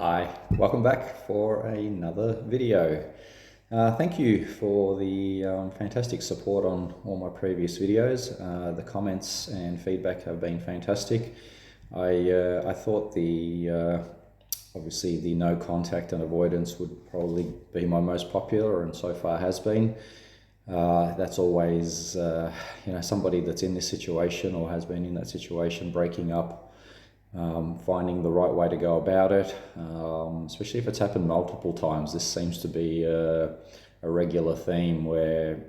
Hi, welcome back for another video. Thank you for the fantastic support on all my previous videos. The comments and feedback have been fantastic. I thought obviously the no contact and avoidance would probably be my most popular, and so far has been. That's always somebody that's in this situation or has been in that situation, breaking up, finding the right way to go about it, especially if it's happened multiple times. This seems to be a regular theme where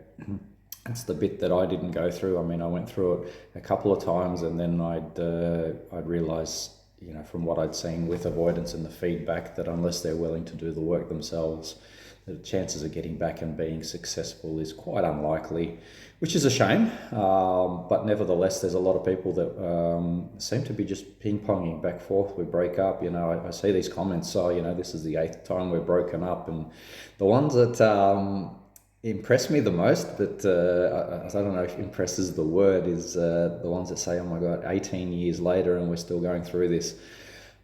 it's the bit that I didn't go through. I mean, I went through it a couple of times, and then I'd realise, from what I'd seen with avoidance and the feedback, that unless they're willing to do the work themselves, the chances of getting back and being successful is quite unlikely, which is a shame. But nevertheless, there's a lot of people that seem to be just ping-ponging back and forth. We break up, I see these comments, so, this is the 8th time we're broken up. And the ones that impress me the most, but I don't know if impress is the word, is the ones that say, oh my God, 18 years later and we're still going through this.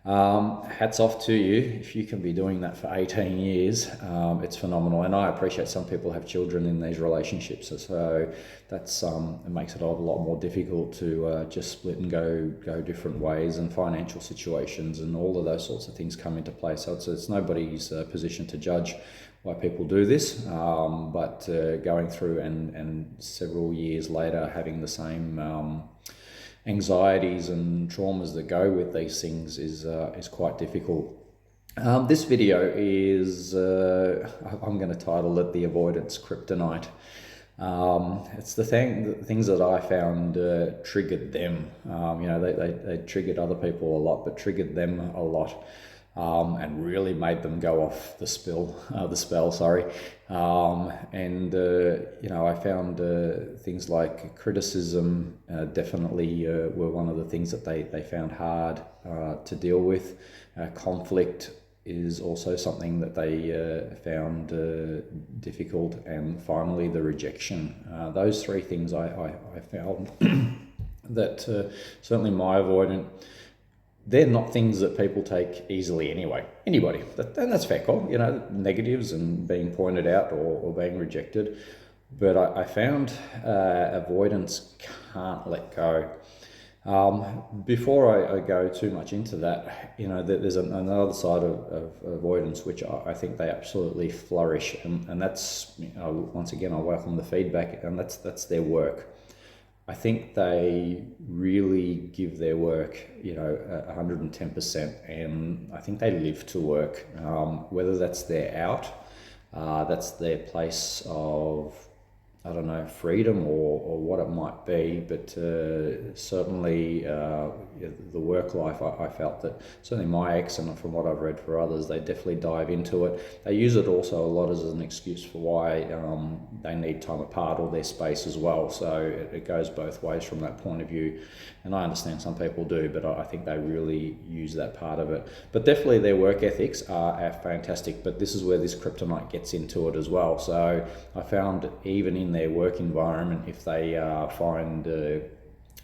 Hats off to you if you can be doing that for 18 years. It's phenomenal, and I appreciate some people have children in these relationships, so that's it makes it a lot more difficult to just split and go different ways, and financial situations and all of those sorts of things come into play. So it's nobody's position to judge why people do this, but going through and several years later having the same anxieties and traumas that go with these things is quite difficult. This video is, I'm going to title it The Avoidants Kryptonite. It's the things that I found triggered them. They triggered other people a lot, but triggered them a lot. And really made them go off the spell. I found things like criticism definitely were one of the things that they found hard to deal with. Conflict is also something that they found difficult, and finally the rejection. Those three things I found that certainly my avoidant, they're not things that people take easily anyway. Anybody, and that's fair call, negatives and being pointed out or being rejected. But I found avoidance can't let go. Before I go too much into that, there's another side of avoidance which I think they absolutely flourish, and that's, once again, I welcome the feedback, and that's their work. I think they really give their work, 110%, and I think they live to work. Whether that's their out, that's their place of, I don't know, freedom or what it might be, but certainly the work life, I felt that certainly my ex, and from what I've read for others, they definitely dive into it. They use it also a lot as an excuse for why they need time apart or their space as well. So it goes both ways from that point of view. And I understand some people do, but I think they really use that part of it. But definitely their work ethics are fantastic, but this is where this kryptonite gets into it as well. So I found even in their work environment, if they find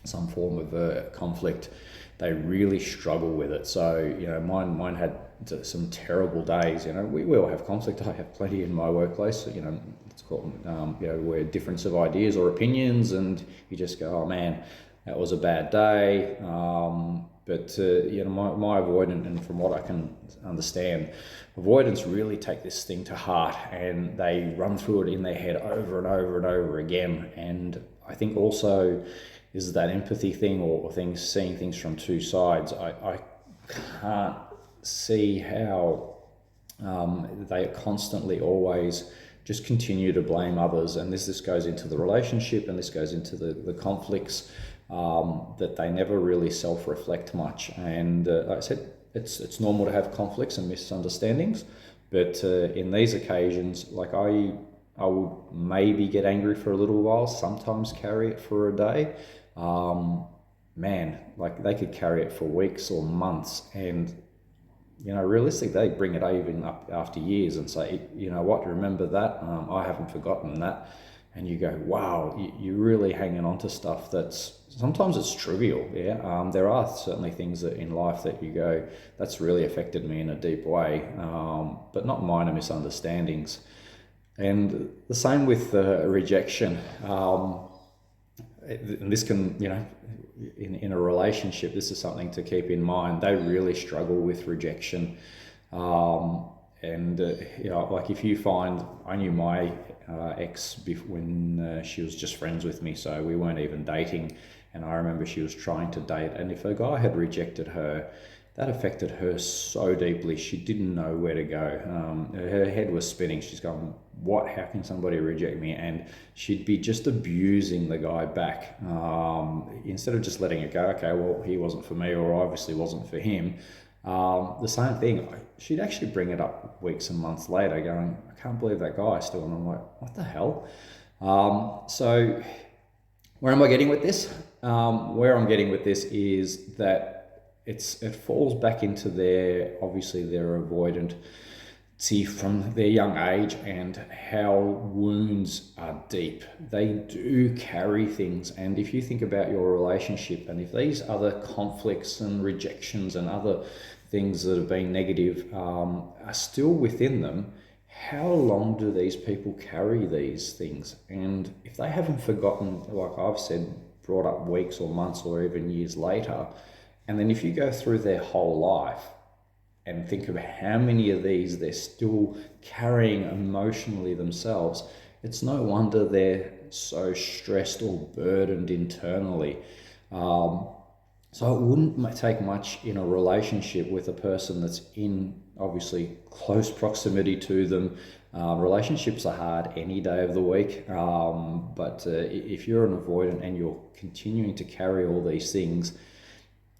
some form of conflict, they really struggle with it. So mine had some terrible days. We all have conflict. I have plenty in my workplace. It's called where difference of ideas or opinions, and you just go, oh man, that was a bad day. But my avoidant, and from what I can understand, avoidants really take this thing to heart, and they run through it in their head over and over and over again. And I think also is that empathy thing, or seeing things from two sides. I can't see how they constantly always just continue to blame others, and this goes into the relationship, and this goes into the conflicts. That they never really self-reflect much. And like I said, it's normal to have conflicts and misunderstandings, but in these occasions, like I would maybe get angry for a little while, sometimes carry it for a day. Man, like they could carry it for weeks or months, and realistically, they bring it even up after years and say, you know what, remember that? I haven't forgotten that. and you go, wow, you're really hanging on to stuff that's, sometimes it's trivial, yeah. There are certainly things that in life that you go, that's really affected me in a deep way, but not minor misunderstandings. And the same with rejection. And this can, in a relationship, this is something to keep in mind. They really struggle with rejection. Like if you find, I knew my ex when she was just friends with me, so we weren't even dating. And I remember she was trying to date, and if a guy had rejected her, that affected her so deeply. She didn't know where to go. Her head was spinning. She's going, what? How can somebody reject me? And she'd be just abusing the guy back. Instead of just letting it go, okay, well, he wasn't for me, or obviously wasn't for him. The same thing, she'd actually bring it up weeks and months later going, I can't believe that guy still. And I'm like, what the hell? So where am I getting with this? Where I'm getting with this is that it falls back into their avoidant from their young age, and how wounds are deep. They do carry things. And if you think about your relationship, and if these other conflicts and rejections and other things that have been negative are still within them, how long do these people carry these things? And if they haven't forgotten, like I've said, brought up weeks or months or even years later, and then if you go through their whole life and think of how many of these they're still carrying emotionally themselves, it's no wonder they're so stressed or burdened internally. So it wouldn't take much in a relationship with a person that's in obviously close proximity to them. Relationships are hard any day of the week, but if you're an avoidant and you're continuing to carry all these things,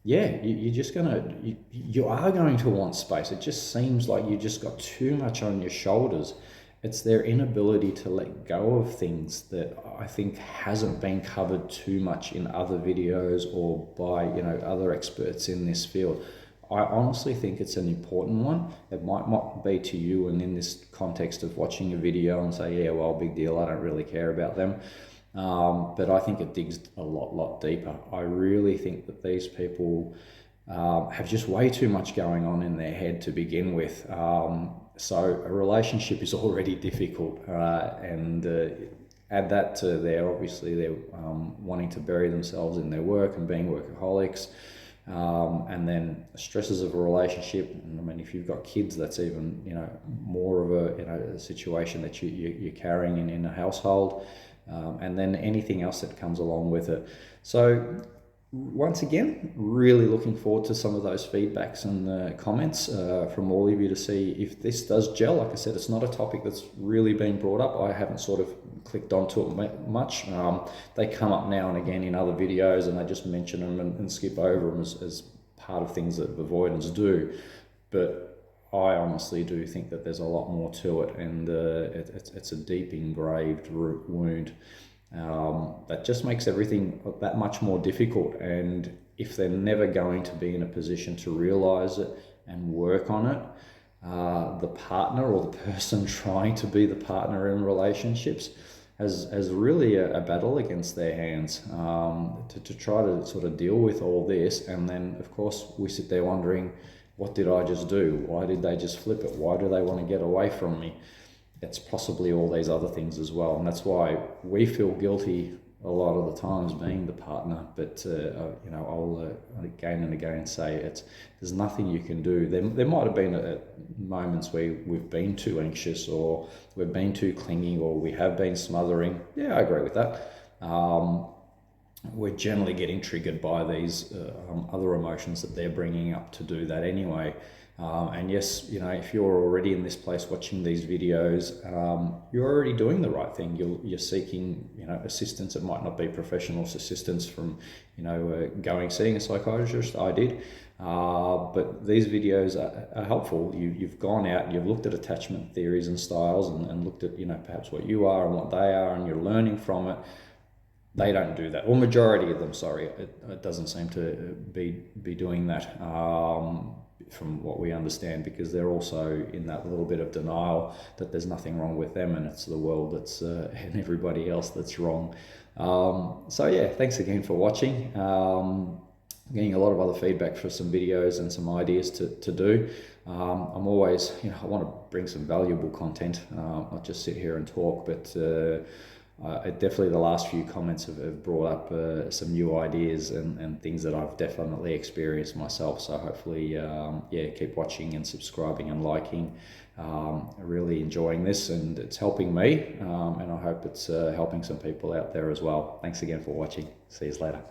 yeah, you are going to want space. It just seems like you just got too much on your shoulders. It's their inability to let go of things that I think hasn't been covered too much in other videos or by other experts in this field. I honestly think it's an important one. It might not be to you, and in this context of watching a video and say, yeah, well, big deal, I don't really care about them. But I think it digs a lot deeper. I really think that these people have just way too much going on in their head to begin with. So a relationship is already difficult, and add that to they're wanting to bury themselves in their work and being workaholics, and then stresses of a relationship. And I mean, if you've got kids, that's even more of a situation that you're carrying in a household. And then anything else that comes along with it. So once again, really looking forward to some of those feedbacks and comments from all of you to see if this does gel. Like I said, it's not a topic that's really been brought up. I haven't sort of clicked onto it much. They come up now and again in other videos, and I just mention them and skip over them as part of things that avoidants do. But I honestly do think that there's a lot more to it, and it's a deep engraved wound that just makes everything that much more difficult. And if they're never going to be in a position to realize it and work on it, the partner or the person trying to be the partner in relationships has really a battle against their hands to try to sort of deal with all this. And then, of course, we sit there wondering, what did I just do? Why did they just flip it? Why do they want to get away from me? It's possibly all these other things as well. And that's why we feel guilty a lot of the times being the partner. But, I'll again and again say there's nothing you can do. There might have been moments where we've been too anxious, or we've been too clingy, or we have been smothering. Yeah, I agree with that. We're generally getting triggered by these other emotions that they're bringing up to do that anyway. And yes, if you're already in this place watching these videos, you're already doing the right thing. You're seeking, assistance. It might not be professional assistance from, seeing a psychiatrist. I did. But these videos are helpful. You've gone out and you've looked at attachment theories and styles and looked at, perhaps what you are and what they are, and you're learning from it. They don't do that, or majority of them, sorry, it doesn't seem to be doing that. from what we understand, because they're also in that little bit of denial that there's nothing wrong with them and it's the world that's and everybody else that's wrong. So yeah, thanks again for watching. Getting a lot of other feedback for some videos and some ideas to do. I'm always, I want to bring some valuable content, not just sit here and talk, but definitely the last few comments have brought up some new ideas and things that I've definitely experienced myself. So hopefully, keep watching and subscribing and liking. Really enjoying this, and it's helping me, and I hope it's helping some people out there as well. Thanks again for watching. See you later.